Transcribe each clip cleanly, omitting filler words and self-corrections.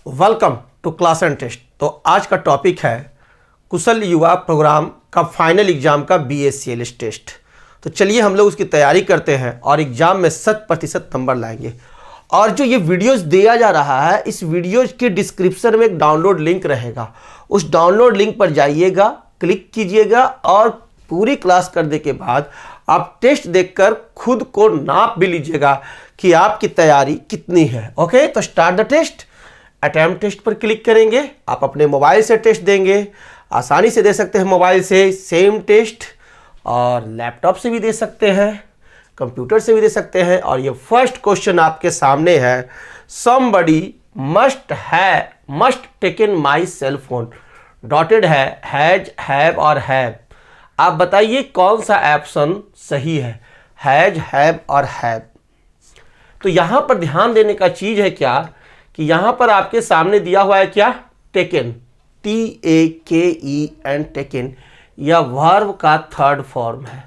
Welcome to class and test. तो आज का टॉपिक है कुशल युवा प्रोग्राम का फाइनल एग्जाम का BACLS टेस्ट। तो चलिए हम लोग उसकी तैयारी करते हैं और एग्जाम में 100% नंबर लाएंगे। और जो ये वीडियोस दिया जा रहा है, इस वीडियोस के डिस्क्रिप्शन में एक डाउनलोड लिंक रहेगा। उस डाउनलोड लिंक पर जाइएगा, क्लिक कीजिएगा और पूरी क्लास करने के बाद आप टेस्ट देखकर खुद को नाप भी लीजिएगा कि आपकी तैयारी कितनी है। ओके, तो start the test. Attempt test पर क्लिक करेंगे। आप अपने मोबाइल से टेस्ट देंगे, आसानी से दे सकते हैं मोबाइल से सेम टेस्ट, और लैपटॉप से भी दे सकते हैं, कंप्यूटर से भी दे सकते हैं। और ये फर्स्ट क्वेश्चन आपके सामने है, somebody must taken my cell phone. Dotted है, हैज, हैव और हैव। आप बताइए कौन सा ऑप्शन सही है, हैज, हैव और हैव। तो यहां पर ध्यान देने का चीज है क्या कि यहां पर आपके सामने दिया हुआ है क्या, टेकन, TAKEN, टेकन। यह वर्ब का थर्ड फॉर्म है,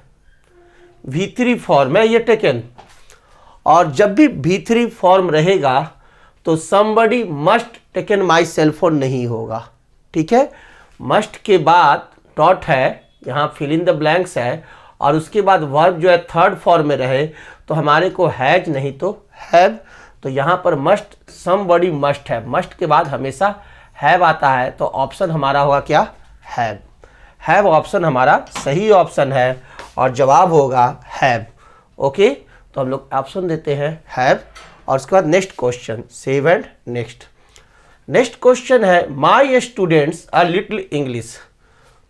V3 फॉर्म है ये टेकन। और जब भी V3 फॉर्म रहेगा तो somebody must taken my cell phone नहीं होगा। ठीक है, मस्ट के बाद डॉट है, यहाँ फिल इन द ब्लैंक्स है, और उसके बाद वर्ब जो है थर्ड फॉर्म में रहे तो हमारे को हैज नहीं तो हैव। तो यहाँ पर मस्ट, समबडी मस्ट है, मस्ट के बाद हमेशा हैव आता है, तो ऑप्शन हमारा होगा क्या, हैव। हैव ऑप्शन हमारा सही ऑप्शन है और जवाब होगा हैव। ओके, तो हम लोग ऑप्शन देते हैं हैव। और उसके बाद next question, save and next. Next question है, my students a little English.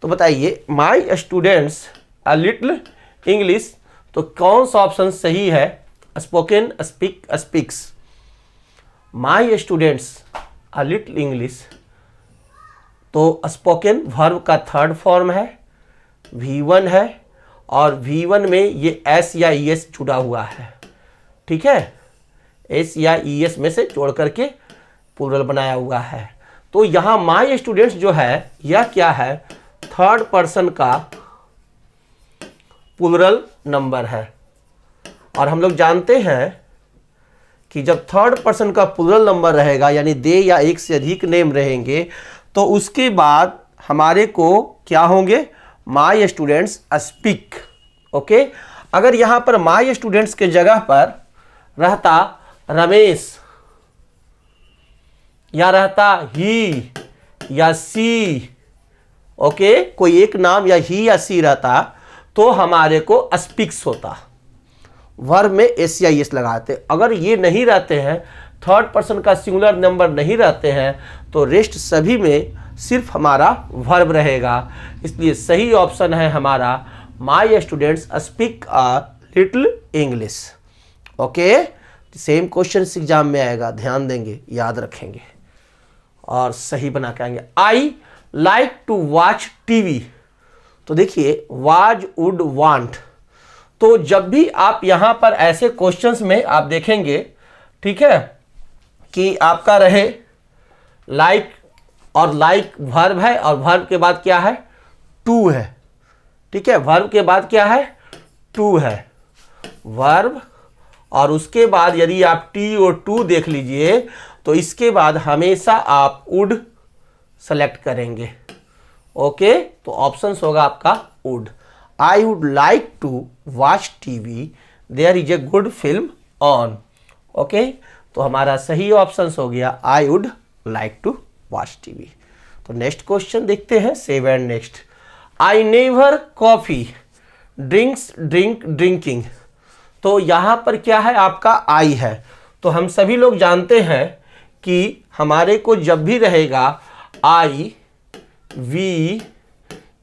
तो बताइए my students a little English, तो कौन सा ऑप्शन सही है, spoken, speak, speaks. My students a little English, तो स्पोकन वर्ब का थर्ड फॉर्म है, V1 है, और V1 में ये S या ES जुड़ा हुआ है। ठीक है, S या ES में से जोड़ करके प्लूरल बनाया हुआ है। तो यहाँ माई स्टूडेंट्स जो है यह क्या है, थर्ड पर्सन का प्लूरल नंबर है। और हम लोग जानते हैं कि जब थर्ड पर्सन का प्लूरल नंबर रहेगा, यानी दे या एक से अधिक नेम रहेंगे, तो उसके बाद हमारे को क्या होंगे, माई स्टूडेंट्स स्पीक। ओके, अगर यहाँ पर माई स्टूडेंट्स के जगह पर रहता रमेश, या रहता ही या सी, ओके, कोई एक नाम या ही या सी रहता, तो हमारे को स्पीक्स होता। वर्ब में S या ES लगाते। अगर ये नहीं रहते हैं, थर्ड पर्सन का सिंगुलर नंबर नहीं रहते हैं, तो रेस्ट सभी में सिर्फ हमारा वर्ब रहेगा। इसलिए सही ऑप्शन है हमारा, my students speak a little English. Okay, same question exam में आएगा, ध्यान देंगे, याद रखेंगे और सही बना के आएंगे। I like to watch TV। तो देखिए वाज, वुड, वांट। तो जब भी आप यहां पर ऐसे क्वेश्चंस में आप देखेंगे, ठीक है, कि आपका रहे लाइक, और लाइक वर्ब है, और वर्ब के बाद क्या है, टू है। ठीक है, वर्ब के बाद क्या है, टू है, वर्ब। और उसके बाद यदि आप T और टू देख लीजिए, तो इसके बाद हमेशा आप वुड सेलेक्ट करेंगे। ओके, तो ऑप्शन होगा आपका would. I would like to watch TV, there is a good film on. Okay, तो हमारा सही ऑप्शन हो गया I would like to watch TV। तो नेक्स्ट क्वेश्चन देखते हैं, save and next. I never coffee, drinks, drink, drinking. तो यहां पर क्या है, आपका आई है। तो हम सभी लोग जानते हैं कि हमारे को जब भी रहेगा आई, वी,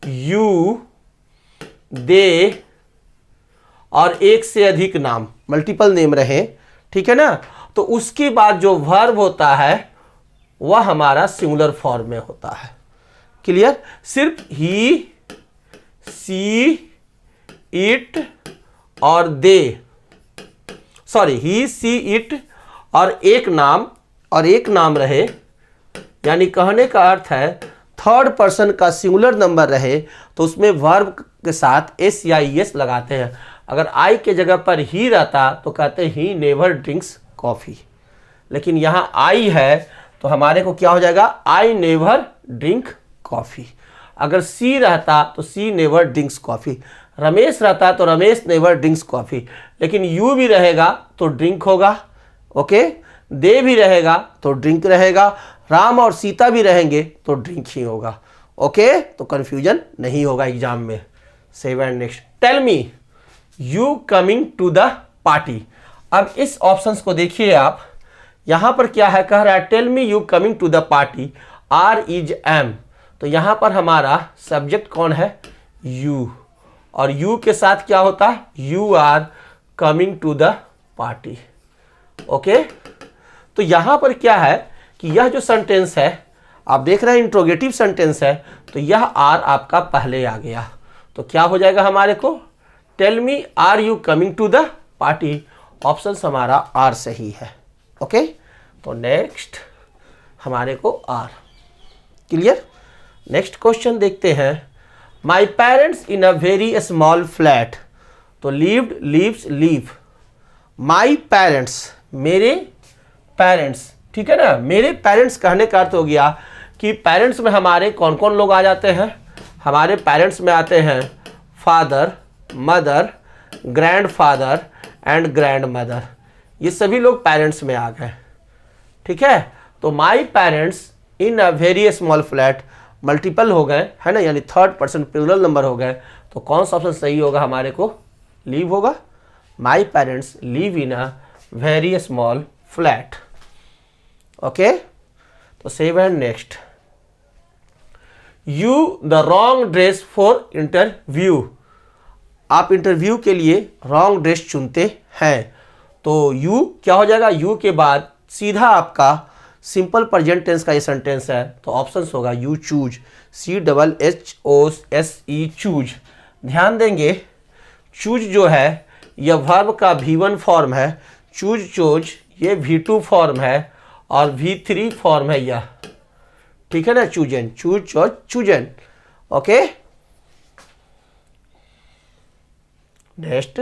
यू, दे, और एक से अधिक नाम, मल्टीपल नेम रहे, ठीक है ना, तो उसके बाद जो वर्ब होता है वह हमारा सिंगुलर फॉर्म में होता है। क्लियर, सिर्फ ही, सी, इट और दे, सॉरी, ही, सी, इट और एक नाम रहे, यानी कहने का अर्थ है थर्ड पर्सन का सिंगुलर नंबर रहे तो उसमें वर्ब के साथ S या ES लगाते हैं। अगर आई के जगह पर ही रहता तो कहते ही नेवर ड्रिंक्स कॉफ़ी, लेकिन यहाँ आई है तो हमारे को क्या हो जाएगा, आई नेवर ड्रिंक कॉफी। अगर सी रहता तो सी नेवर ड्रिंक्स कॉफी, रमेश रहता तो रमेश नेवर ड्रिंक्स कॉफी, लेकिन यू भी रहेगा तो ड्रिंक होगा, ओके, दे भी रहेगा तो ड्रिंक रहेगा, राम और सीता भी रहेंगे तो ड्रिंक ही होगा, ओके, तो कंफ्यूजन नहीं होगा एग्जाम में। 7 next, tell me you coming to the party. अब इस ऑप्शंस को देखिए आप, यहां पर क्या है, कह रहा है tell me you coming to the party, are is am, तो यहां पर हमारा सब्जेक्ट कौन है, यू, और यू के साथ क्या होता है, you are coming to the party, okay. तो यहां पर क्या है कि यह जो सेंटेंस है आप देख रहे हैं इंट्रोगेटिव सेंटेंस है, तो यह आर आपका पहले आ गया, तो क्या हो जाएगा हमारे को, tell me are you coming to the party, option हमारा आर सही है, ओके। तो नेक्स्ट हमारे को आर क्लियर। नेक्स्ट क्वेश्चन देखते हैं, my parents in a very small flat, तो lived, lives, live, my parents, मेरे पेरेंट्स, ठीक है ना, मेरे पेरेंट्स कहने का अर्थ हो गया कि पेरेंट्स में हमारे कौन कौन लोग आ जाते हैं, हमारे पेरेंट्स में आते हैं father, mother, grandfather and grand mother, ये सभी लोग पेरेंट्स में आ गए, ठीक है। तो माई parents in a very small flat multiple हो गए, है ना, यानी थर्ड पर्सन प्लूरल नंबर हो गए, तो कौन सा ऑप्शन सही होगा हमारे को, लीव होगा, my parents live in a very small flat, okay. तो 7 next, you the wrong dress for interview, आप इंटरव्यू के लिए रॉन्ग ड्रेस चुनते हैं, तो यू क्या हो जाएगा, यू के बाद सीधा आपका सिंपल प्रेजेंट टेंस का ये सेंटेंस है, तो ऑप्शंस होगा यू चूज, CHOSE, चूज। ध्यान देंगे चूज जो है यह वर्ब का V1 फॉर्म है, चूज चोज ये V2 फॉर्म है और V3 फॉर्म है यह, ठीक है ना, chosen, choose chose chosen, okay. Next,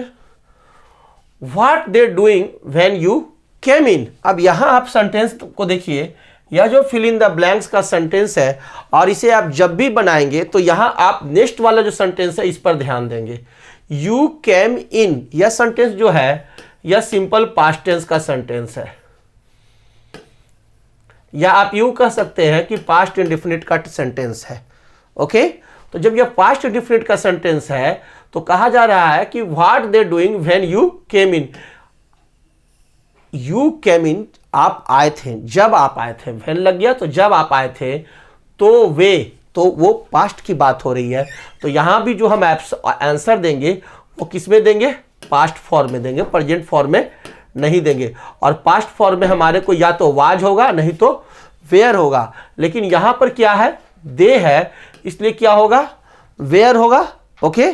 what they doing when you came in, अब यहां आप सेंटेंस को देखिए, यह जो फिल इन द ब्लैंक्स का सेंटेंस है और इसे आप जब भी बनाएंगे तो यहां आप नेक्स्ट वाला जो सेंटेंस है इस पर ध्यान देंगे, यू केम इन, यह सेंटेंस जो है यह सिंपल पास्ट टेंस का सेंटेंस है, या आप यूं कह सकते हैं कि पास्ट इंडेफिनिट का सेंटेंस है, ओके। तो जब यह पास्ट इंडेफिनिट का सेंटेंस है तो कहा जा रहा है कि what they doing when you came in, you came in आप आए थे, जब आप आए थे, व्हेन लग गया तो जब आप आए थे, तो वे, तो वो पास्ट की बात हो रही है, तो यहां भी जो हम आंसर देंगे वो किस में देंगे, पास्ट फॉर्म में देंगे, प्रेजेंट फॉर्म में नहीं देंगे, और पास्ट फॉर्म में हमारे को या तो वाज होगा नहीं तो वेयर होगा, लेकिन यहां पर क्या है, दे है, इसलिए क्या होगा, वेयर होगा, ओके।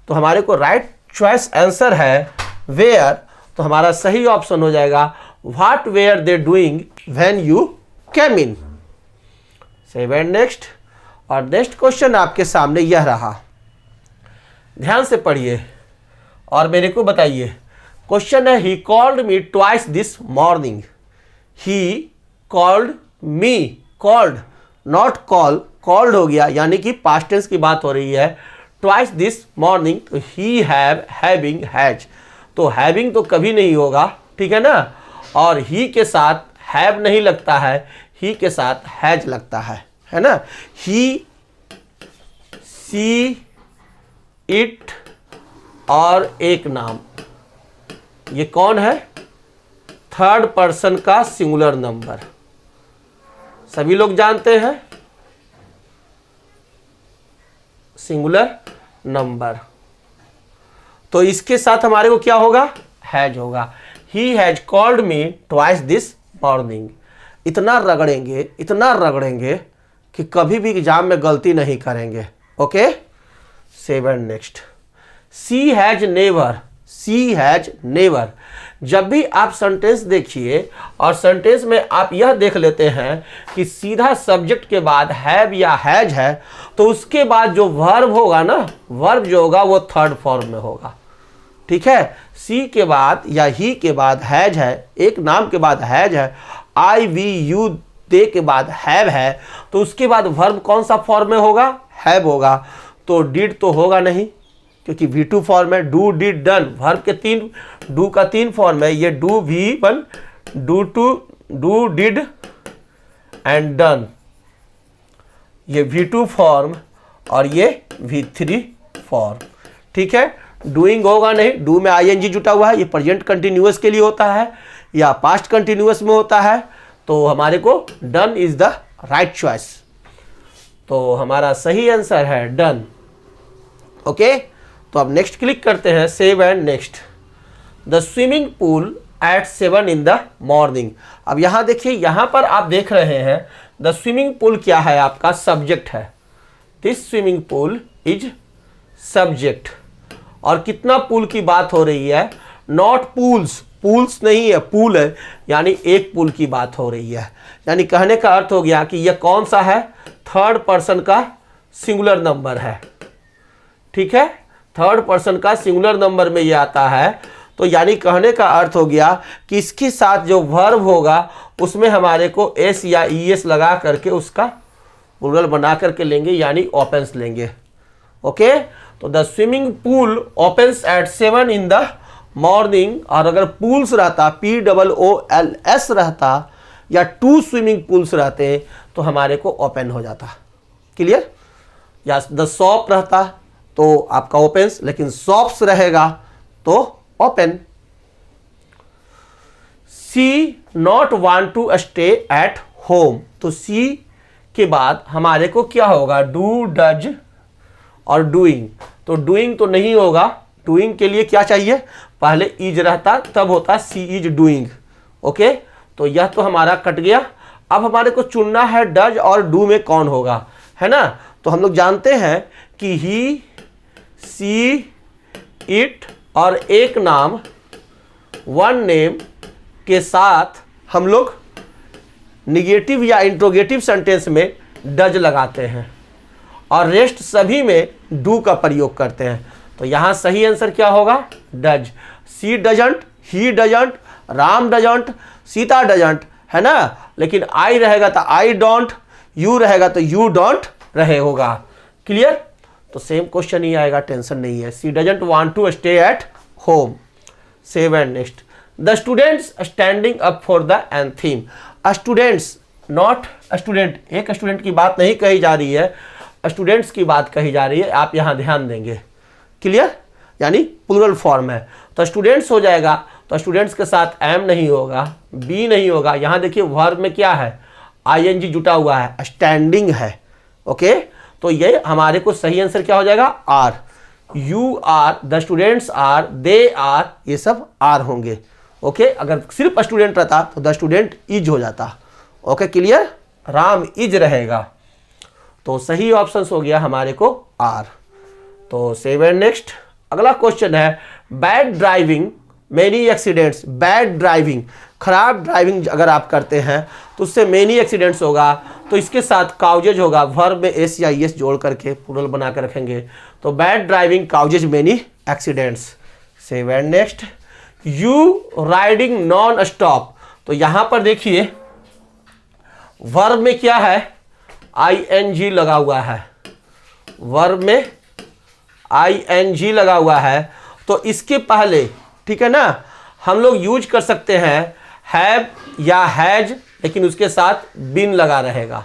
तो हमारे को राइट चॉइस आंसर है वेयर, तो हमारा सही ऑप्शन हो जाएगा what were they doing when you came in. 7 next, और नेक्स्ट क्वेश्चन आपके सामने यह रहा, ध्यान से पढ़िए और मेरे को बताइए। क्वेश्चन है, he called me twice this morning, he called me, called not call, called हो गया यानी कि पास्ट टेंस की बात हो रही है, ट्वाइस दिस मॉर्निंग, तो ही हैव, हैविंग, हैज, तो हैविंग तो कभी नहीं होगा, ठीक है ना, और ही के साथ हैव नहीं लगता है, ही के साथ हैज लगता है ना, ही, सी, इट और एक नाम, ये कौन है, थर्ड पर्सन का सिंगुलर नंबर, सभी लोग जानते हैं सिंगुलर नंबर, तो इसके साथ हमारे को क्या होगा, हैज होगा, he has called me twice this morning, इतना रगड़ेंगे कि कभी भी एग्जाम में गलती नहीं करेंगे, okay. 7 next, she has never, she has never, जब भी आप सेंटेंस देखिए और सेंटेंस में आप यह देख लेते हैं कि सीधा सब्जेक्ट के बाद हैव या हैज है, तो उसके बाद जो वर्ब होगा ना, वर्ब जो होगा वो थर्ड फॉर्म में होगा, ठीक है। सी के बाद या ही के बाद हैज है, एक नाम के बाद हैज है, आई वी यू दे के बाद हैव है, तो उसके बाद वर्ब कौन सा फॉर्म में होगा? हैव होगा। तो डिड तो होगा नहीं, क्योंकि V2 फॉर्म है। डू, डिड, डन, वर्ब के 3, डू का 3 फॉर्म है। ये do V1, do 2, do, did and done, ये V2 फॉर्म और ये V3 फॉर्म। ठीक है, डूइंग होगा नहीं, डू में ING जुटा हुआ है, ये प्रेजेंट कंटिन्यूअस के लिए होता है या पास्ट कंटिन्यूअस में होता है, तो हमारे को done is the right choice. तो हमारा सही आंसर है डन। ओके, तो अब नेक्स्ट क्लिक करते हैं, save and next. The swimming pool at 7 in the morning। अब यहाँ देखिए, यहाँ पर आप देख रहे हैं द स्विमिंग पूल क्या है? आपका सब्जेक्ट है। This swimming pool is subject. और कितना पूल की बात हो रही है? नॉट पूल्स, पूल्स नहीं है, पूल है, यानी एक पूल की बात हो रही है। यानी कहने का अर्थ हो गया कि यह कौन सा है? थर्ड पर्सन का सिंगुलर नंबर है। ठीक है, थर्ड पर्सन का सिंगुलर नंबर में ये आता है। तो यानी कहने का अर्थ हो गया कि इसके साथ जो वर्ब होगा उसमें हमारे को एस या ईएस लगा करके उसका प्लूरल बना करके लेंगे, यानी ओपन्स लेंगे। ओके, तो the swimming pool opens eight 7 in the morning। और अगर पूल्स रहता, POOLS रहता, या 2 स्विमिंग पूल्स रहते तो हमारे को ओपन हो जाता। क्लियर? या द शॉप रहता तो आपका ओपन्स, लेकिन शॉप्स रहेगा तो open. She not want to stay at home. तो सी के बाद हमारे को क्या होगा? डू, डज और डूइंग। तो डूइंग तो नहीं होगा, डूइंग के लिए क्या चाहिए? पहले इज रहता, तब होता सी इज डूइंग। ओके, तो यह तो हमारा कट गया। अब हमारे को चुनना है डज और डू में कौन होगा, है ना? तो हम लोग जानते हैं कि ही, सी, इट और एक नाम, वन नेम के साथ हम लोग निगेटिव या इंट्रोगेटिव सेंटेंस में डज लगाते हैं और रेस्ट सभी में डू का प्रयोग करते हैं। तो यहाँ सही आंसर क्या होगा? Does. She doesn't, he doesn't, Ram doesn't, Sita doesn't, है ना? लेकिन आई रहेगा तो आई डोंट, यू रहेगा तो यू डोंट रहे होगा। क्लियर? तो सेम क्वेश्चन ही आएगा, टेंशन नहीं है। She doesn't want to stay at home. Save and next. The students standing up for the anthem. Students, not student, एक स्टूडेंट की बात नहीं कही जा रही है, स्टूडेंट्स की बात कही जा रही है। आप यहाँ ध्यान देंगे। क्लियर? यानी प्लूरल फॉर्म है तो स्टूडेंट्स हो जाएगा। तो स्टूडेंट्स के साथ एम नहीं होगा, बी नहीं होगा। यहाँ देखिए वर्ब में क्या है? ING जुटा हुआ है, स्टैंडिंग है। ओके, तो ये हमारे को सही आंसर क्या हो जाएगा? Are. You are, the students are, they are, ये सब आर होंगे। ओके, अगर सिर्फ स्टूडेंट रहता तो द स्टूडेंट इज हो जाता। Okay, clear? राम इज रहेगा। तो सही ऑप्शन हो गया हमारे को आर। तो सेव एंड नेक्स्ट। अगला क्वेश्चन है, bad driving many accidents. Bad driving, खराब ड्राइविंग अगर आप करते हैं तो उससे मेनी एक्सीडेंट्स होगा। तो इसके साथ काउजेज होगा, वर्ब में एस या एस जोड़ करके प्लूरल बना कर रखेंगे। तो bad driving causes many accidents. Save and next. You riding non stop. तो यहां पर देखिए वर्ब में क्या है? ING लगा हुआ है, वर्ब में ING लगा हुआ है। तो इसके पहले, ठीक है ना, हम लोग यूज कर सकते हैं हैव या हैज, लेकिन उसके साथ बिन लगा रहेगा।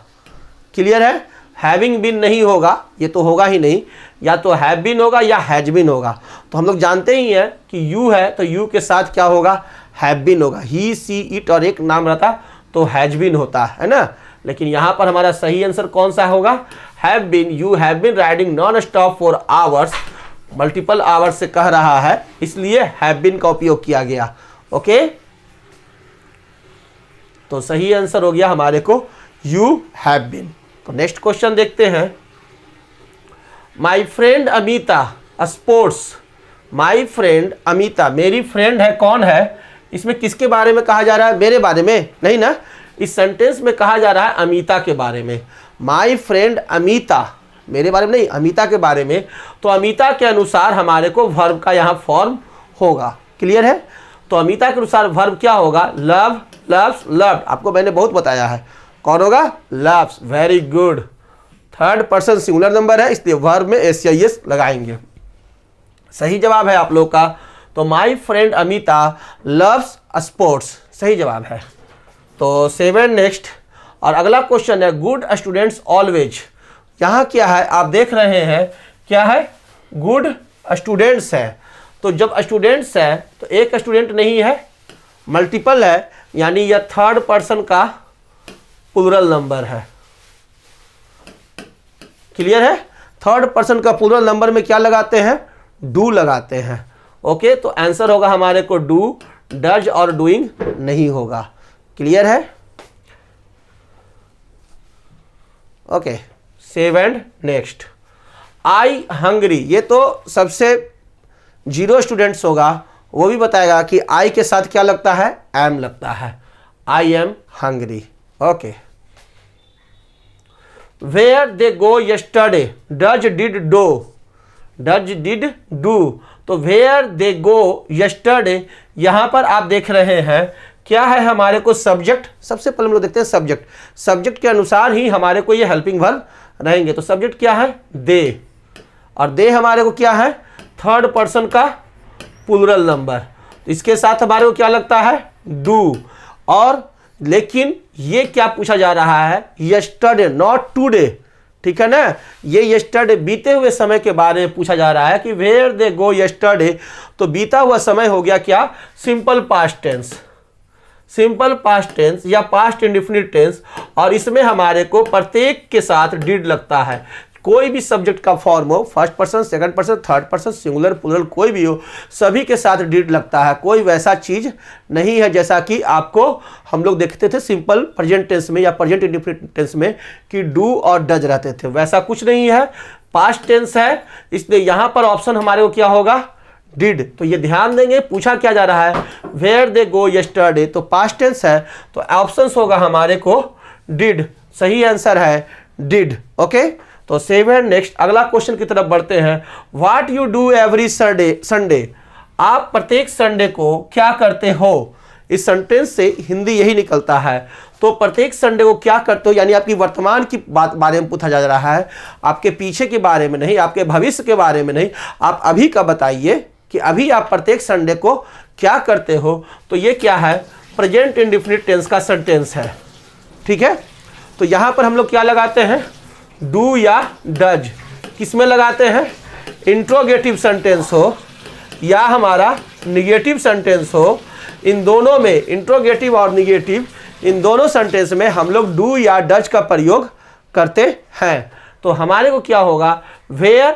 क्लियर है? हैविंग बिन नहीं होगा, ये तो होगा ही नहीं। या तो हैव बिन होगा या हैज बिन होगा। तो हम लोग जानते ही हैं कि यू है तो यू के साथ क्या होगा? हैव बिन होगा। ही, सी, इट और एक नाम रहता तो हैज बिन होता है ना। लेकिन यहाँ पर हमारा सही आंसर कौन सा होगा? Have been. You have been riding non stop for hours. Multiple hours से कह रहा है, इसलिए हैव बिन का उपयोग किया गया। ओके, तो सही आंसर हो गया हमारे को यू हैव बिन। तो नेक्स्ट क्वेश्चन देखते हैं। My friend Amita sports. My friend Amita, मेरी फ्रेंड है, कौन है? इसमें किसके बारे में कहा जा रहा है? मेरे बारे में नहीं ना, इस सेंटेंस में कहा जा रहा है अमिता के बारे में। माई फ्रेंड अमिता, मेरे बारे में नहीं, अमिता के बारे में। तो अमिता के अनुसार हमारे को वर्ब का यहाँ फॉर्म होगा। क्लियर है? तो अमिता के अनुसार वर्ब क्या होगा? Love, loves, loved. आपको मैंने बहुत बताया है। कौन होगा? Loves. Very good. Third person singular number है, इसलिए वर्ब में एस लगाएंगे। सही जवाब है आप लोग का। तो my friend Amita loves sports, सही जवाब है। तो 7 नेक्स्ट। और अगला क्वेश्चन है गुड स्टूडेंट्स ऑलवेज। यहाँ क्या है आप देख रहे हैं, क्या है? गुड स्टूडेंट्स है। तो जब स्टूडेंट्स है तो एक स्टूडेंट नहीं है, मल्टीपल है, यानी यह थर्ड पर्सन का प्लूरल नंबर है। क्लियर है? थर्ड पर्सन का प्लूरल नंबर में क्या लगाते हैं? डू लगाते हैं। ओके, तो आंसर होगा हमारे को डू, डज और डूइंग नहीं होगा। क्लियर है? Okay, 7 next. आई हंग्री, ये तो सबसे जीरो स्टूडेंट्स होगा, वो भी बताएगा कि आई के साथ क्या लगता है? एम लगता है। I am hungry. Okay. Where they go yesterday, does did do, does did do. तो वेयर दे गो यस्टरडे, यहां पर आप देख रहे हैं क्या है हमारे को? सब्जेक्ट। सबसे पहले हम लोग देखते हैं सब्जेक्ट। सब्जेक्ट के अनुसार ही हमारे को ये हेल्पिंग वर्ब रहेंगे। तो सब्जेक्ट क्या है? दे। और दे हमारे को क्या है? थर्ड पर्सन का प्लूरल नंबर। तो इसके साथ हमारे को क्या लगता है? डू। और लेकिन ये क्या पूछा जा रहा है? Yesterday, not today. ठीक है ना? ये यस्टरडे बीते हुए समय के बारे में पूछा जा रहा है कि वेयर दे गो यस्टरडे। तो बीता हुआ समय हो गया क्या? Simple past tense. Simple past tense या पास्ट इंडेफिनिट टेंस। और इसमें हमारे को प्रत्येक के साथ डिड लगता है। कोई भी सब्जेक्ट का फॉर्म हो, first person, second person, third person, singular, plural, कोई भी हो, सभी के साथ डिड लगता है। कोई वैसा चीज नहीं है जैसा कि आपको हम लोग देखते थे सिंपल प्रेजेंट टेंस में या प्रेजेंट इंडेफिनिट टेंस में कि डू और डज रहते थे, वैसा कुछ नहीं है। पास्ट टेंस है, इसलिए यहां पर ऑप्शन हमारे को क्या होगा? डिड। तो ये ध्यान देंगे, पूछा क्या जा रहा है? वेयर दे गो यस्टरडे, तो पास्ट टेंस है, तो ऑप्शन होगा हमारे को डिड। सही आंसर है डिड। ओके, तो 7 नेक्स्ट। अगला क्वेश्चन की तरफ बढ़ते हैं। What you do every Sunday, आप प्रत्येक संडे को क्या करते हो? इस सेंटेंस से हिंदी यही निकलता है। तो प्रत्येक संडे को क्या करते हो, यानी आपकी वर्तमान की बारे में पूछा जा रहा है, आपके पीछे के बारे में नहीं, आपके भविष्य के बारे में नहीं, आप अभी का बताइए कि अभी आप प्रत्येक संडे को क्या करते हो। तो ये क्या है? प्रेजेंट इंडेफिनिट टेंस का सेंटेंस है। ठीक है, तो यहां पर हम लोग क्या लगाते हैं? डू या डज। किसमें लगाते हैं? इंट्रोगेटिव सेंटेंस हो या हमारा निगेटिव सेंटेंस हो, इन दोनों में, इंट्रोगेटिव और निगेटिव, इन दोनों सेंटेंस में हम लोग डू या डज का प्रयोग करते हैं। तो हमारे को क्या होगा? वेयर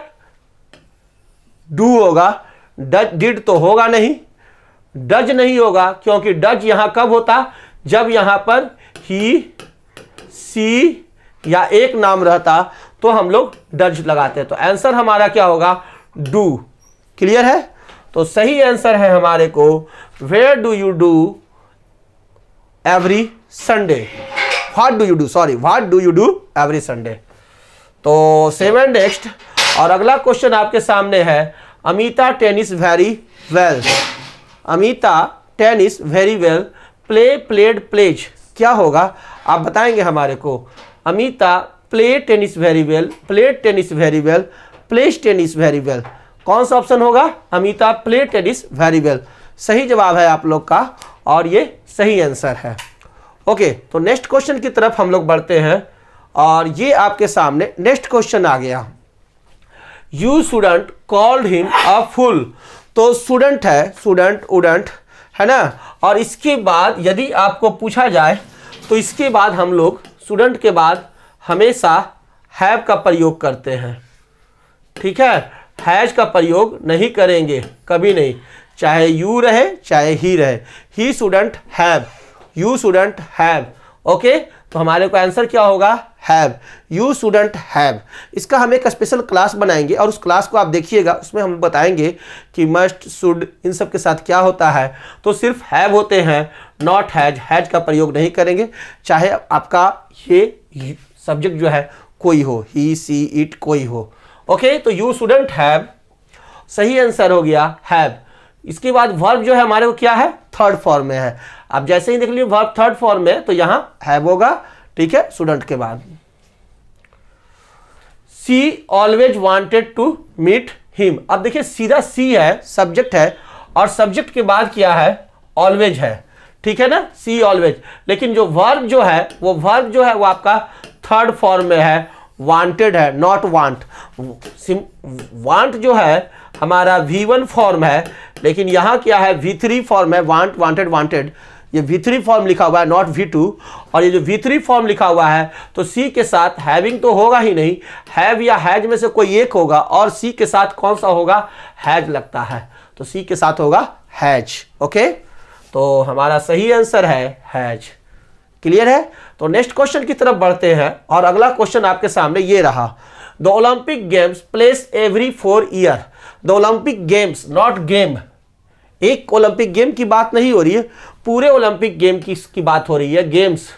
डू होगा, डज डिड तो होगा नहीं, डज नहीं होगा, क्योंकि डज यहां कब होता? जब यहां पर ही, सी या एक नाम रहता तो हम लोग डज लगाते। तो आंसर हमारा क्या होगा? डू। क्लियर है? तो सही आंसर है हमारे को where do you do every Sunday. What do you do, sorry, what do you do every Sunday. तो 7 नेक्स्ट। और अगला क्वेश्चन आपके सामने है। Amita tennis very well, Amita tennis very well, play played plays, क्या होगा आप बताएंगे हमारे को? Amita play tennis very well, played tennis very well, plays tennis very well, कौन सा ऑप्शन होगा? Amita play tennis very well. सही जवाब है आप लोग का और ये सही आंसर है। ओके, तो नेक्स्ट क्वेश्चन की तरफ हम लोग बढ़ते हैं और ये आपके सामने नेक्स्ट क्वेश्चन आ गया। You student called him a fool. तो स्टूडेंट है, स्टूडेंट उडेंट है ना, और इसके बाद यदि आपको पूछा जाए तो इसके बाद हम लोग स्टूडेंट के बाद हमेशा हैव का प्रयोग करते हैं। ठीक है, हैज का प्रयोग नहीं करेंगे कभी नहीं, चाहे यू रहे चाहे ही रहे। He student have, you student have. Okay, तो हमारे को आंसर क्या होगा? हैव। You student have. इसका हम एक स्पेशल क्लास बनाएंगे और उस क्लास को आप देखिएगा, उसमें हम बताएंगे कि मस्ट, शुड, इन सब के साथ क्या होता है। तो सिर्फ हैव होते हैं, नॉट हैज। हैज का प्रयोग नहीं करेंगे, चाहे आपका ये सब्जेक्ट जो है कोई हो, ही, सी, इट, कोई हो। ओके, तो यू स्टूडेंट हैव सही आंसर हो गया, हैव। इसके बाद वर्ब जो है हमारे को क्या है? थर्ड फॉर्म में है। अब जैसे ही देख लीजिए वर्ब थर्ड फॉर्म में, तो यहाँ हैव होगा, ठीक है, स्टूडेंट के बाद she always wanted to meet him. अब देखिए सीधा सी है, सब्जेक्ट है, और सब्जेक्ट के बाद क्या है, ऑलवेज है, ठीक है ना, सी ऑलवेज। लेकिन जो वर्ब जो है वो आपका थर्ड फॉर्म में है, वांटेड है, नॉट वांट। वांट जो है हमारा V1 फॉर्म है, लेकिन यहां क्या है, V3 फॉर्म है, वांट, वांटेड, वांटेड, ये V3 फॉर्म लिखा हुआ है, नॉट V2। और ये जो V3 फॉर्म लिखा हुआ है तो सी के साथ हैविंग तो होगा ही नहीं, हैव या हैज में से कोई एक होगा, और सी के साथ कौन सा होगा, हैज लगता है, तो सी के साथ होगा हैज। ओके, तो हमारा सही आंसर है हैज। क्लियर है? तो नेक्स्ट क्वेश्चन की तरफ बढ़ते हैं, और अगला क्वेश्चन आपके सामने ये रहा, the Olympic games place every 4 year. The Olympic games, not game, एक ओलंपिक गेम की बात नहीं हो रही है, पूरे ओलंपिक गेम की बात हो रही है, गेम्स,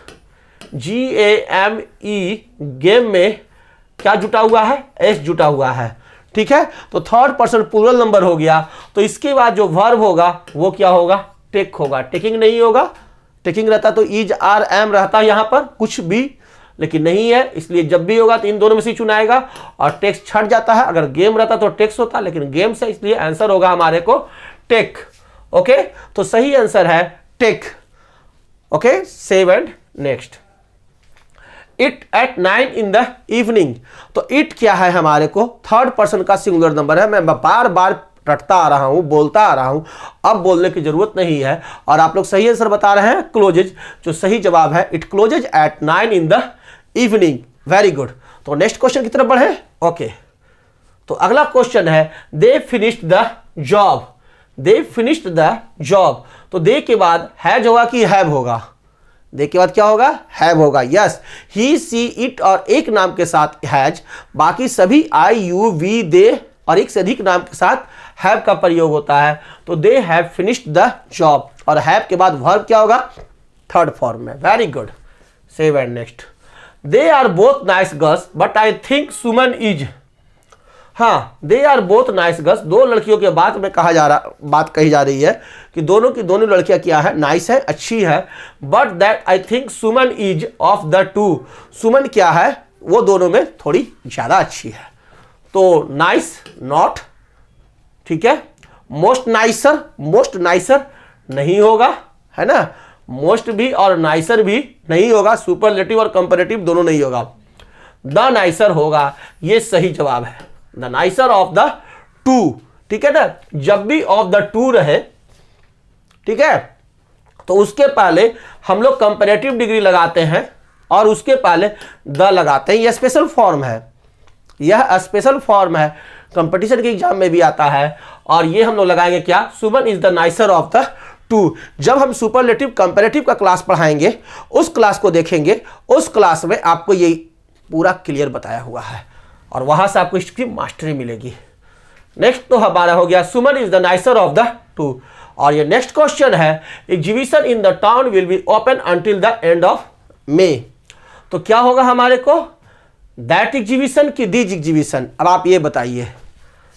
GAME, गेम में क्या जुटा हुआ है, एस जुटा हुआ है, ठीक है। तो थर्ड पर्सन प्लूरल नंबर हो गया, तो इसके बाद जो वर्ब होगा वो क्या होगा, टेक होगा, टेकिंग नहीं होगा। टेकिंग रहता तो इज, आर, एम रहता यहां पर कुछ भी, लेकिन नहीं है, इसलिए जब भी होगा तो इन दोनों में से चुनाएगा, और टेक्स छट जाता है। अगर गेम रहता तो टेक्स होता, लेकिन गेम्स है, इसलिए आंसर होगा हमारे को टेक। ओके, तो सही आंसर है take. Okay, save and next, it at 9 in the evening. तो इट क्या है हमारे को, थर्ड पर्सन का सिंगुलर नंबर है। मैं बार बार रटता आ रहा हूं, बोलता आ रहा हूं, अब बोलने की जरूरत नहीं है, और आप लोग सही आंसर बता रहे हैं, क्लोजेज। जो सही जवाब है, it closes at 9 in the evening. Very good. तो नेक्स्ट क्वेश्चन की तरफ बढ़े। ओके, तो अगला क्वेश्चन है, they finished the job. They finished the job, तो दे के बाद हैज होगा कि हैव होगा, दे के बाद क्या होगा, हैव होगा। यस, ही, सी, इट और एक नाम के साथ हैज, बाकी सभी आई, यू, वी, दे और एक से अधिक नाम के साथ हैव का प्रयोग होता है। तो they have finished the job, और हैव के बाद वर्ब क्या होगा, थर्ड फॉर्म में। Very good, save and next, they are both nice girls but I think Suman is. हाँ, they are both nice girls, दो लड़कियों के बात में बात कही जा रही है कि दोनों की दोनों लड़कियां क्या है, नाइस है, अच्छी है, but that I think Suman is of the two. Suman क्या है, वो दोनों में थोड़ी ज्यादा अच्छी है। तो नाइस नॉट, ठीक है। मोस्ट नाइसर नहीं होगा, है ना, मोस्ट भी और नाइसर भी नहीं होगा, सुपरलेटिव और कंपैरेटिव दोनों नहीं होगा, द नाइसर होगा, ये सही जवाब है, the nicer of the to, ठीक है ना। जब भी ऑफ द टू रहे, ठीक है, तो उसके पहले हम लोग कंपैरेटिव डिग्री लगाते हैं, और उसके पहले द लगाते हैं। यह स्पेशल फॉर्म है, यह स्पेशल फॉर्म है, कंपटीशन के एग्जाम में भी आता है, और ये हम लोग लगाएंगे क्या, Suman is the nicer of the two. जब हम सुपरलेटिव कंपैरेटिव का क्लास पढ़ाएंगे, उस क्लास को देखेंगे, उस क्लास में आपको ये पूरा क्लियर बताया हुआ है, और वहां से आपको इसकी मास्टरी मिलेगी। नेक्स्ट तो हमारा हो गया, Suman is the nicer of the two. और ये नेक्स्ट क्वेश्चन है, exhibition in the town will be open until the end of May. तो क्या होगा हमारे को, दैट एग्जीबिशन की दिस एग्जीबिशन। अब आप ये बताइए,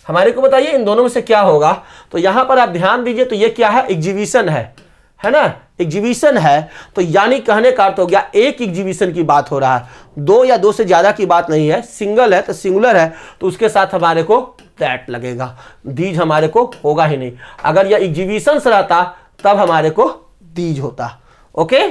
हमारे को बताइए इन दोनों में से क्या होगा। तो यहां पर आप ध्यान दीजिए, तो ये क्या है, एग्जीबिशन है ना, एग्जीबिशन है, तो यानी कहने का अर्थ हो गया एक एग्जीबिशन की बात हो रहा है, दो या दो से ज्यादा की बात नहीं है, सिंगल है तो सिंगुलर है, तो उसके साथ हमारे को दैट लगेगा, दीज हमारे को होगा ही नहीं। अगर यह एग्जीबिशन रहता तब हमारे को दीज होता। ओके,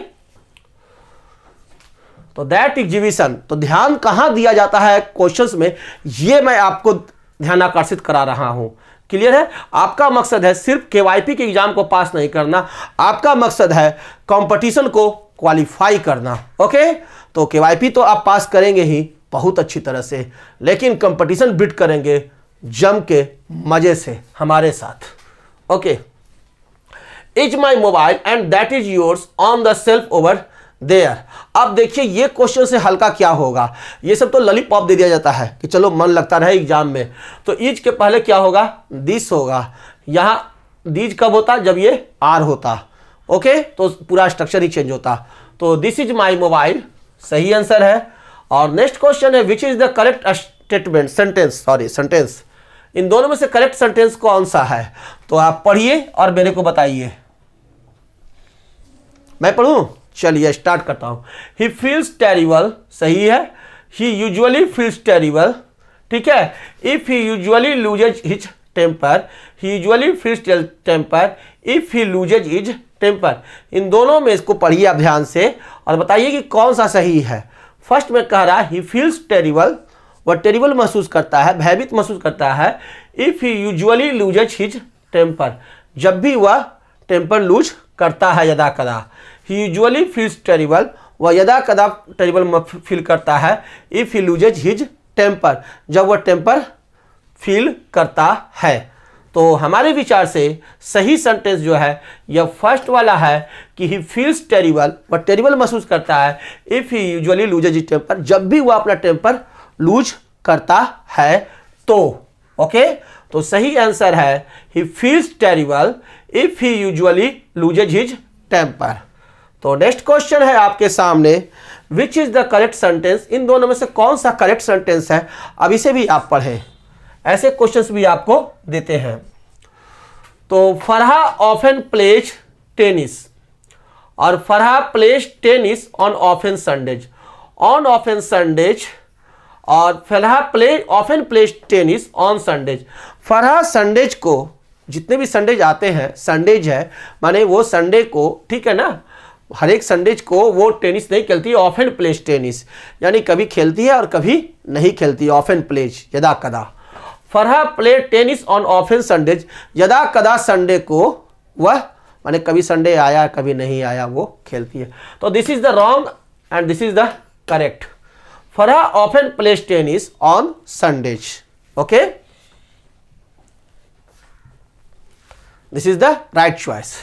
तो दैट एग्जीबिशन, तो ध्यान कहां दिया जाता है क्वेश्चंस में, ये मैं आपको ध्यान आकर्षित करा रहा हूं। क्लियर है? आपका मकसद है सिर्फ केवाईपी के एग्जाम को पास नहीं करना, आपका मकसद है कंपटीशन को क्वालिफाई करना। ओके, तो केवाईपी तो आप पास करेंगे ही बहुत अच्छी तरह से, लेकिन कंपटीशन बीट करेंगे जम के मजे से हमारे साथ। Okay, is my mobile and that is yours on the shelf over there. अब देखिए ये क्वेश्चन से हल्का क्या होगा, ये सब तो लॉलीपॉप दे दिया जाता है कि चलो मन लगता रहे एग्जाम में। तो इज के पहले क्या होगा, दिस होगा, यहां दिस कब होता, जब ये आर होता। ओके, तो पूरा स्ट्रक्चर ही चेंज होता। तो दिस इज माई मोबाइल सही आंसर है। और नेक्स्ट क्वेश्चन है, which is the correct statement, sentence, इन दोनों में से करेक्ट सेंटेंस कौन सा है। तो आप पढ़िए और मेरे को बताइए। मैं पढ़ूं? चलिए स्टार्ट करता हूं। ही फील्स टेरिबल, सही है। ही यूजुअली फील्स टेरिबल, ठीक है। If he usually loses his temper, he usually feels temper if he loses his temper. इन दोनों में इसको पढ़िए आप ध्यान से और बताइए कि कौन सा सही है। फर्स्ट में कह रहा है ही फील्स टेरिबल, वह टेरिबल महसूस करता है, भयभीत महसूस करता है। If he usually loses his temper, जब भी वह टेम्पर लूज करता है यदा कदा। ही यूजुअली फील्स टेरिबल, वह यदा कदा टेरिबल फील करता है। If he loses his temper, जब वह टेम्पर फील करता है। तो हमारे विचार से सही सेंटेंस जो है यह फर्स्ट वाला है कि ही फील्स टेरिबल, वह टेरिबल महसूस करता है। If he usually loses his temper, जब भी वह अपना टेम्पर लूज करता है तो। ओके, तो सही आंसर है he feels terrible if he usually loses his temper. तो नेक्स्ट क्वेश्चन है आपके सामने, which is the correct sentence. इन दोनों में से कौन सा करेक्ट सेंटेंस है, अब इसे भी आप पढ़ें, ऐसे क्वेश्चंस भी आपको देते हैं। तो फरहा ऑफन प्लेज टेनिस, और Farha plays tennis on often Sundays, on often Sundays, और Farha play often plays tennis on Sundays. Farha Sundays को, जितने भी संडेज आते हैं, संडेज है माने वो संडे को, ठीक है ना, हर एक संडेज को वो टेनिस नहीं खेलती, ऑफन प्लेज टेनिस, यानी कभी खेलती है और कभी नहीं खेलती, ऑफन प्लेज यदा कदा। Farha play tennis on often Sundays, यदा कदा संडे को वह, माने कभी संडे आया कभी नहीं आया, वो खेलती है। तो this is the wrong and this is the correct. Farha often plays tennis on Sundays. Okay, this is the right choice.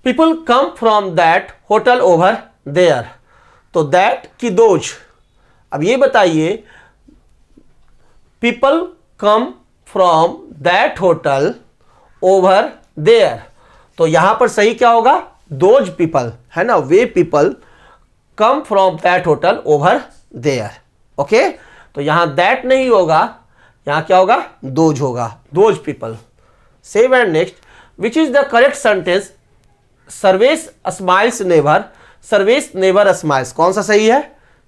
People come from that hotel over there, तो दैट की दोज। अब ये बताइए, people come from that hotel over there, तो यहां पर सही क्या होगा, दोज पीपल, है ना, वे people come from that hotel over there. Okay, तो यहां दैट नहीं होगा, यहां क्या होगा, दोज होगा, those people. Save and next, which is the correct sentence. Sarvesh smiles never, Sarvesh never smiles, कौन सा सही है,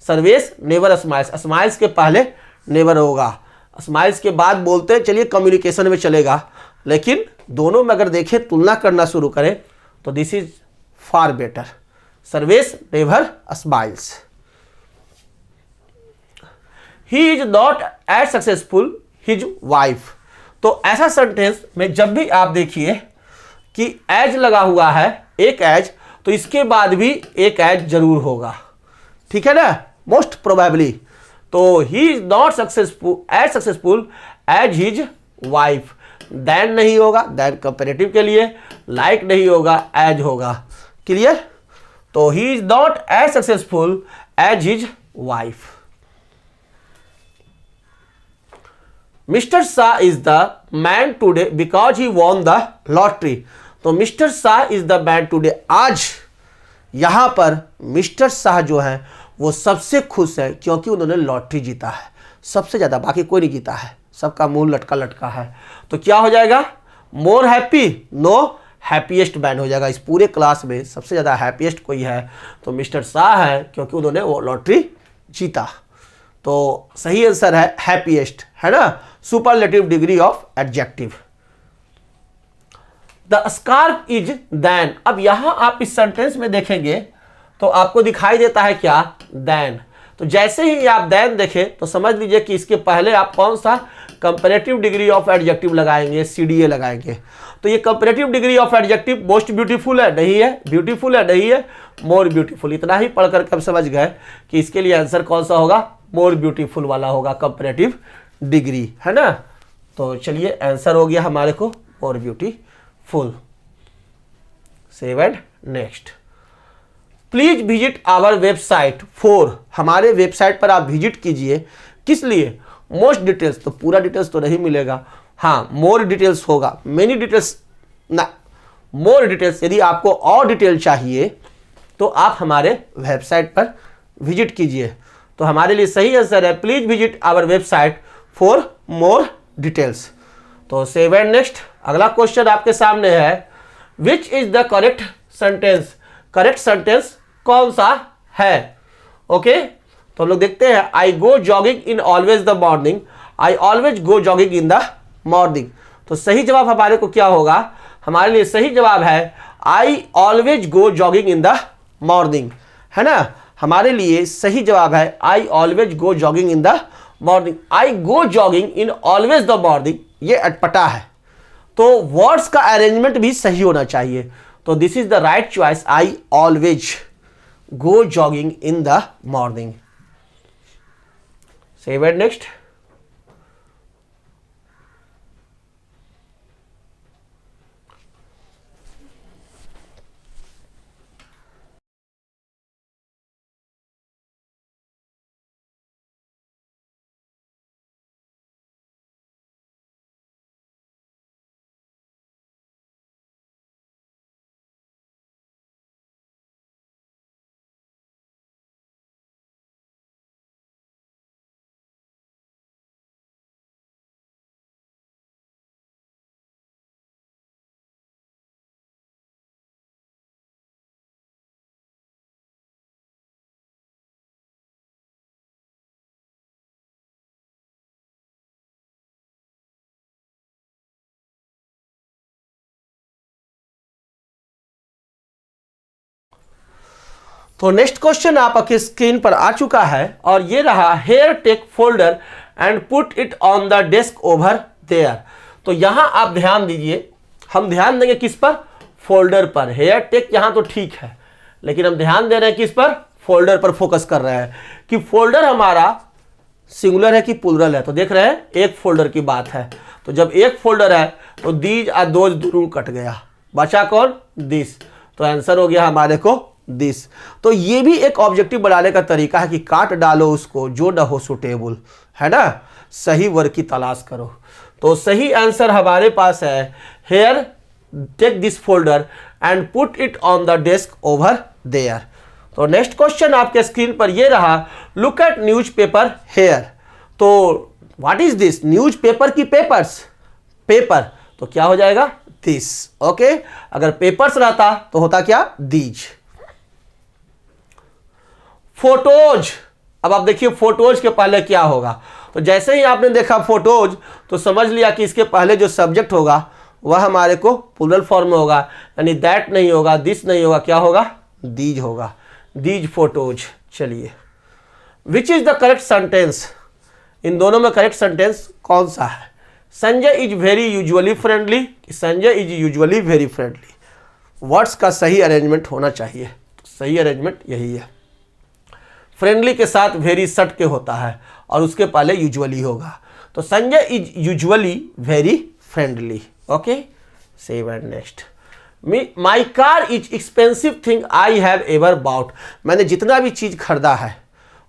सर्वेश नेवर स्माइल्स। स्माइल्स के पहले नेवर होगा, स्माइल्स के बाद बोलते हैं, चलिए कम्युनिकेशन में चलेगा, लेकिन दोनों में अगर देखें, तुलना करना शुरू करें तो this is far better, Sarvesh never smiles. He is not as successful his wife, तो ऐसा सेंटेंस में जब भी आप देखिए कि एज लगा हुआ है, एक एज, तो इसके बाद भी एक एज जरूर होगा, ठीक है ना, मोस्ट प्रोबेबली। तो he is not successful as his wife, than नहीं होगा, देन कंपेरेटिव के लिए, लाइक नहीं होगा, एज होगा। क्लियर, तो he is not as successful as his wife. Mister Shah is the man today because he won the lottery, तो mister Shah is the man today, आज यहां पर मिस्टर शाह जो है वो सबसे खुश है क्योंकि उन्होंने लॉटरी जीता है सबसे ज्यादा, बाकी कोई नहीं जीता है, सबका मुंह लटका लटका है। तो क्या हो जाएगा, more happy, no happiest man हो जाएगा। इस पूरे क्लास में सबसे ज्यादा हैप्पीएस्ट कोई है तो मिस्टर शाह है, क्योंकि उन्होंने वो लॉटरी जीता। तो सही आंसर है हैप्पीएस्ट, है ना, superlative degree of adjective. The scarf is than, अब यहां आप इस सेंटेंस में देखेंगे तो आपको दिखाई देता है क्या, देन। तो जैसे ही आप देन देखें तो समझ लीजिए कि इसके पहले आप कौन सा कंपैरेटिव डिग्री ऑफ एडजेक्टिव लगाएंगे, सीडीए लगाएंगे। तो ये comparative degree of adjective most beautiful है, नहीं है, ब्यूटीफुल है, नहीं है, मोर ब्यूटीफुल। इतना ही पढ़कर के हम समझ गए कि इसके लिए आंसर कौन सा होगा, मोर ब्यूटीफुल वाला होगा, कंपैरेटिव डिग्री, है ना। तो चलिए आंसर हो गया हमारे को more beautiful. Save and next, please visit our website for, हमारे वेबसाइट पर आप विजिट कीजिए, किस लिए, मोस्ट डिटेल्स, तो पूरा डिटेल्स तो नहीं मिलेगा, हाँ मोर डिटेल्स होगा, मेनी डिटेल्स ना, मोर डिटेल्स। यदि आपको और डिटेल चाहिए तो आप हमारे वेबसाइट पर विजिट कीजिए। तो हमारे लिए सही आंसर है please visit our website for more details. तो सेव एंड नेक्स्ट, अगला क्वेश्चन आपके सामने है, which is the correct sentence, correct sentence कौन सा है। ओके तो हम लोग देखते हैं, I go jogging in always the morning, I always go jogging in the morning. तो सही जवाब हमारे को क्या होगा, हमारे लिए सही जवाब है आई always go jogging in the morning, है ना। हमारे लिए सही जवाब है आई always go jogging in the morning. I go jogging in always the morning, ये अटपटा है, तो वर्ड्स का अरेंजमेंट भी सही होना चाहिए। तो this is the right choice, I always go jogging in the morning. Save and next. तो नेक्स्ट क्वेश्चन आपके स्क्रीन पर आ चुका है और ये रहा, here take folder and put it on the desk over there. तो यहां आप ध्यान दीजिए, हम ध्यान देंगे किस पर, फोल्डर पर। हेयर टेक यहां तो ठीक है, लेकिन हम ध्यान दे रहे हैं किस पर, फोल्डर पर फोकस कर रहे हैं कि फोल्डर हमारा सिंगुलर है कि प्लूरल है। तो देख रहे हैं एक फोल्डर की बात है, तो जब एक फोल्डर है तो दीज और दोज दोनों कट गया, बचा कौन, दिस। तो आंसर हो गया हमारे को दिस। तो ये भी एक ऑब्जेक्टिव बनाने का तरीका है कि काट डालो उसको जो ना हो सुटेबल, है ना, सही वर्ड की तलाश करो। तो सही आंसर हमारे पास है here take this folder and put it on the desk over there. तो नेक्स्ट क्वेश्चन आपके स्क्रीन पर ये रहा, look at newspaper here. तो what is this, newspaper की पेपर्स, पेपर, तो क्या हो जाएगा दिस। ओके अगर पेपर्स रहता तो होता क्या, दीज। फोटोज, अब आप देखिए फोटोज के पहले क्या होगा। तो जैसे ही आपने देखा फोटोज तो समझ लिया कि इसके पहले जो सब्जेक्ट होगा वह हमारे को प्लूरल फॉर्म में होगा, यानी दैट नहीं होगा, दिस नहीं होगा, क्या होगा, दीज होगा, दीज फोटोज। चलिए, which is the correct sentence, इन दोनों में करेक्ट सेंटेंस कौन सा है। Sanjay is very usually friendly, Sanjay is usually very friendly. Words का सही अरेंजमेंट होना चाहिए, तो सही अरेंजमेंट यही है। फ्रेंडली के साथ वेरी सट के होता है और उसके पहले यूजुअली होगा, तो Sanjay is usually very friendly. Okay save and next. My car is expensive thing I have ever bought. मैंने जितना भी चीज खरीदा है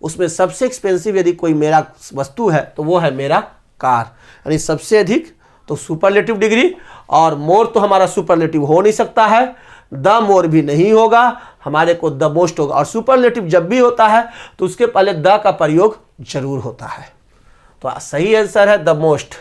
उसमें सबसे एक्सपेंसिव यदि कोई मेरा वस्तु है तो वो है मेरा कार, यानी सबसे अधिक तो सुपरलेटिव डिग्री, और मोर तो हमारा सुपरलेटिव हो नहीं सकता है, द मोर भी नहीं होगा, हमारे को द मोस्ट होगा। और सुपरलेटिव जब भी होता है तो उसके पहले द का प्रयोग जरूर होता है, तो सही आंसर है the most.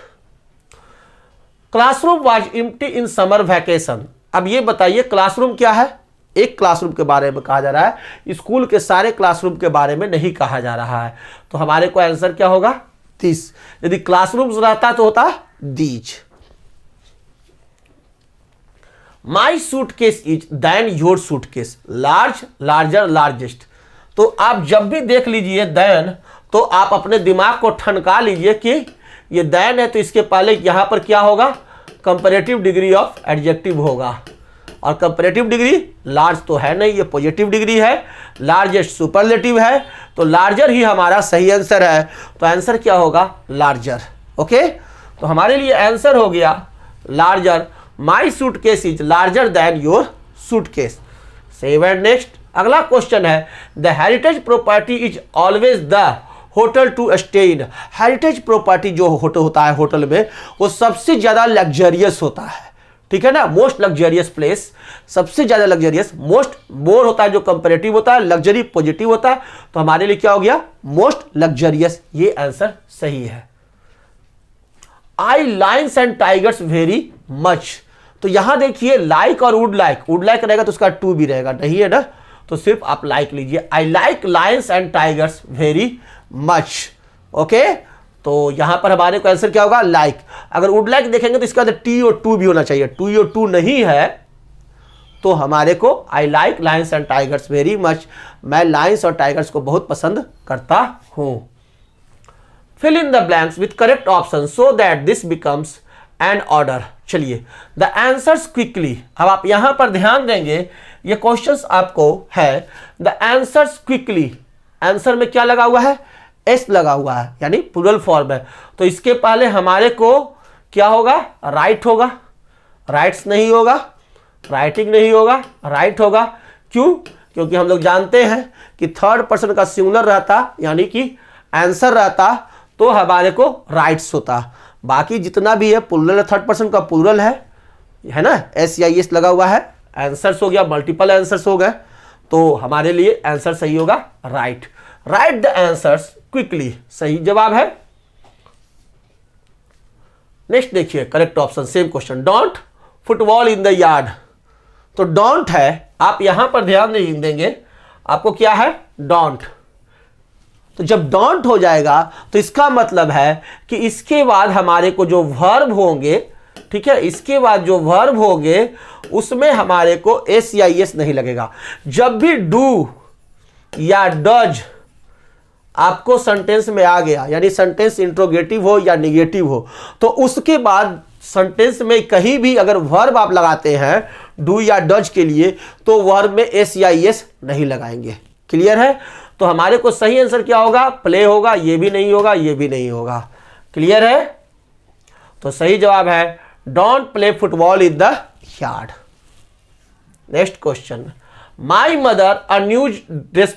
Classroom was empty in summer vacation. अब ये बताइए क्लासरूम क्या है, एक क्लासरूम के बारे में कहा जा रहा है, स्कूल के सारे क्लासरूम के बारे में नहीं कहा जा रहा है, तो हमारे को आंसर क्या होगा, दिस। यदि क्लासरूम्स रहता तो होता these. My suitcase is than your suitcase, large, larger, largest. तो आप जब भी देख लीजिए देन, तो आप अपने दिमाग को ठनका लीजिए कि ये देन है तो इसके पहले यहां पर क्या होगा, कंपैरेटिव डिग्री ऑफ एडजेक्टिव होगा, और कंपैरेटिव डिग्री लार्ज तो है नहीं, ये पॉजिटिव डिग्री है, लार्जेस्ट सुपरलेटिव है, तो लार्जर ही हमारा सही आंसर है। तो आंसर क्या होगा, लार्जर। ओके तो हमारे लिए आंसर हो गया larger. My suitcase is larger than your suitcase. Save and next. अगला क्वेश्चन है, the heritage property is always the hotel to stay in. Heritage property जो होटल होता है होटल में, वो सबसे ज्यादा लग्जरियस होता है, ठीक है ना, मोस्ट लग्जरियस प्लेस, सबसे ज्यादा लग्जरियस। मोस्ट मोर होता है जो कंपैरेटिव होता है, लग्जरी पॉजिटिव होता है, तो हमारे लिए क्या हो गया, मोस्ट लग्जरियस, ये आंसर सही है। I lions and tigers very much. तो यहां देखिए लाइक और वुड लाइक रहेगा तो उसका टू भी रहेगा, नहीं है ना, तो सिर्फ आप लाइक लीजिए, आई like lions and tigers very much. Okay, तो यहां पर हमारे को आंसर क्या होगा, लाइक। अगर वुड लाइक देखेंगे तो इसका टी और टू भी होना चाहिए, टू और टू नहीं है तो हमारे को I like lions and tigers very much, मैं लायंस और टाइगर्स को बहुत पसंद करता हूं। Fill in the blanks with correct option so that this becomes an order. चलिए, द आंसर्स क्विकली। अब आप यहां पर ध्यान देंगे, ये क्वेश्चंस आपको है द आंसर्स क्विकली। आंसर में क्या लगा हुआ है, एस लगा हुआ है, यानी प्लूरल फॉर्म है, तो इसके पहले हमारे को क्या होगा, राइट होगा, राइट्स नहीं होगा, राइटिंग नहीं होगा, राइट होगा। क्यों, क्योंकि हम लोग जानते हैं कि थर्ड पर्सन का सिंगुलर रहता, यानी कि आंसर रहता, तो हमारे को राइट्स होता। बाकी जितना भी है प्लूरल, थर्ड पर्सन का प्लूरल है ना, एस या एस लगा हुआ है, आंसर्स हो गया, मल्टीपल आंसर्स हो गए, तो हमारे लिए आंसर सही होगा right. Right the answers quickly, सही जवाब है। नेक्स्ट देखिए, correct option, same question, don't football in the yard. तो डोंट है, आप यहां पर ध्यान नहीं देंगे, आपको क्या है, डोंट। तो जब डोंट हो जाएगा तो इसका मतलब है कि इसके बाद हमारे को जो वर्ब होंगे, ठीक है, इसके बाद जो वर्ब होंगे उसमें हमारे को एस या एस नहीं लगेगा। जब भी डू या डज आपको सेंटेंस में आ गया, यानी सेंटेंस इंट्रोगेटिव हो या निगेटिव हो, तो उसके बाद सेंटेंस में कहीं भी अगर वर्ब आप लगाते हैं डू या डज के लिए, तो वर्ब में एस या एस नहीं लगाएंगे। क्लियर है, तो हमारे को सही आंसर क्या होगा, प्ले होगा, ये भी नहीं होगा, ये भी नहीं होगा। क्लियर है, तो सही जवाब है don't play football in the yard. Next question, my mother a new dress.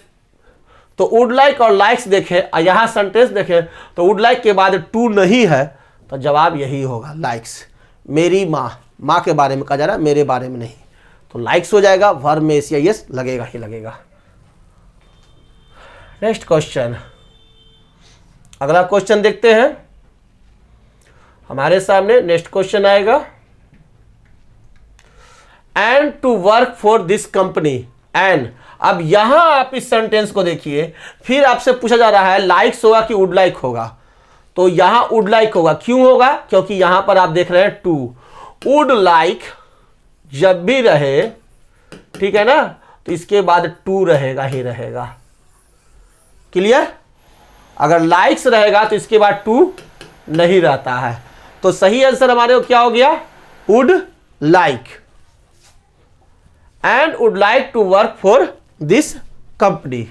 तो वुड लाइक और लाइक्स देखें, यहां सेंटेंस देखें तो वुड लाइक के बाद टू नहीं है, तो जवाब यही होगा लाइक्स। मेरी माँ, माँ के बारे में कहा जा रहा है, मेरे बारे में नहीं, तो लाइक्स हो जाएगा, वर्ब में एस या एस लगेगा ही लगेगा। नेक्स्ट क्वेश्चन, अगला क्वेश्चन देखते हैं हमारे सामने। नेक्स्ट क्वेश्चन आएगा, and to work for this company and. अब यहां आप इस सेंटेंस को देखिए, फिर आपसे पूछा जा रहा है लाइक्स होगा कि वुड लाइक होगा, तो यहां वुड लाइक होगा। क्यों होगा, क्योंकि यहां पर आप देख रहे हैं टू, वुड लाइक जब भी रहे, ठीक है ना, तो इसके बाद टू रहेगा ही रहेगा। क्लियर, अगर लाइक्स रहेगा तो इसके बाद टू नहीं रहता है, तो सही आंसर हमारे को क्या हो गया, would like. And would like to work for this company.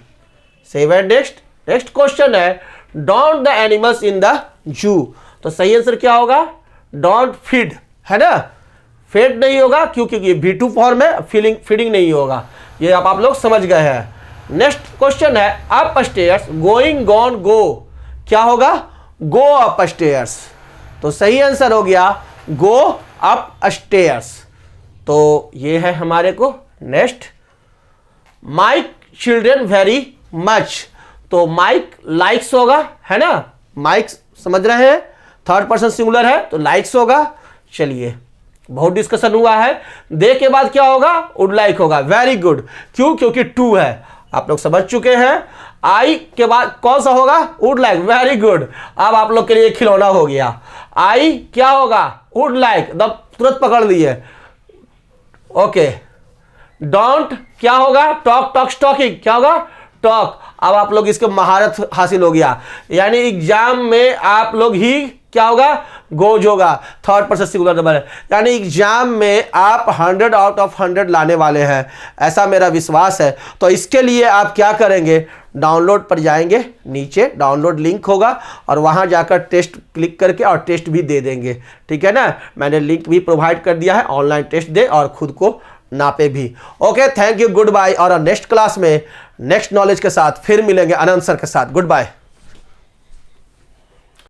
Save and next. Next question है, don't the animals in the zoo. तो सही आंसर क्या होगा, डोंट फीड, है ना, फेड नहीं होगा क्योंकि ये V2 फॉर्म है, फीडिंग नहीं होगा, ये आप लोग समझ गए हैं। नेक्स्ट क्वेश्चन है, अप स्टेयर्स, गोइंग गॉन गो, क्या होगा, गो अप स्टेयर्स। तो सही आंसर हो गया गो अप स्टेयर्स, तो ये है हमारे को। Next, my children very much. तो माइक लाइक्स होगा, है ना, माइक समझ रहे हैं, थर्ड पर्सन सिंगुलर है तो लाइक्स होगा। चलिए, बहुत डिस्कशन हुआ है, दे के बाद क्या होगा, वुड लाइक होगा, वेरी गुड। क्यों, क्योंकि टू है, आप लोग समझ चुके हैं। आई के बाद कौन सा होगा, वुड लाइक, वेरी गुड। अब आप लोग के लिए खिलौना हो गया, आई क्या होगा, वुड लाइक, तुरंत पकड़ लिए। ओके, डोंट क्या होगा, टॉक टॉक टॉकिंग, क्या होगा, टॉक। अब आप लोग इसके महारत हासिल हो गया, यानी एग्जाम में आप लोग ही क्या होगा, गोज होगा, थर्ड पर्सन सिंगुलर नंबर है, यानी एग्जाम में आप 100 आउट ऑफ 100 लाने वाले हैं, ऐसा मेरा विश्वास है। तो इसके लिए आप क्या करेंगे, डाउनलोड पर जाएंगे, नीचे डाउनलोड लिंक होगा और वहां जाकर टेस्ट क्लिक करके और टेस्ट भी दे देंगे, ठीक है ना। मैंने लिंक भी प्रोवाइड कर दिया है, ऑनलाइन टेस्ट दे और खुद को नापे भी। Okay, thank you, goodbye. और नेक्स्ट क्लास में नेक्स्ट नॉलेज के साथ फिर मिलेंगे, अनंत सर के साथ। Good bye.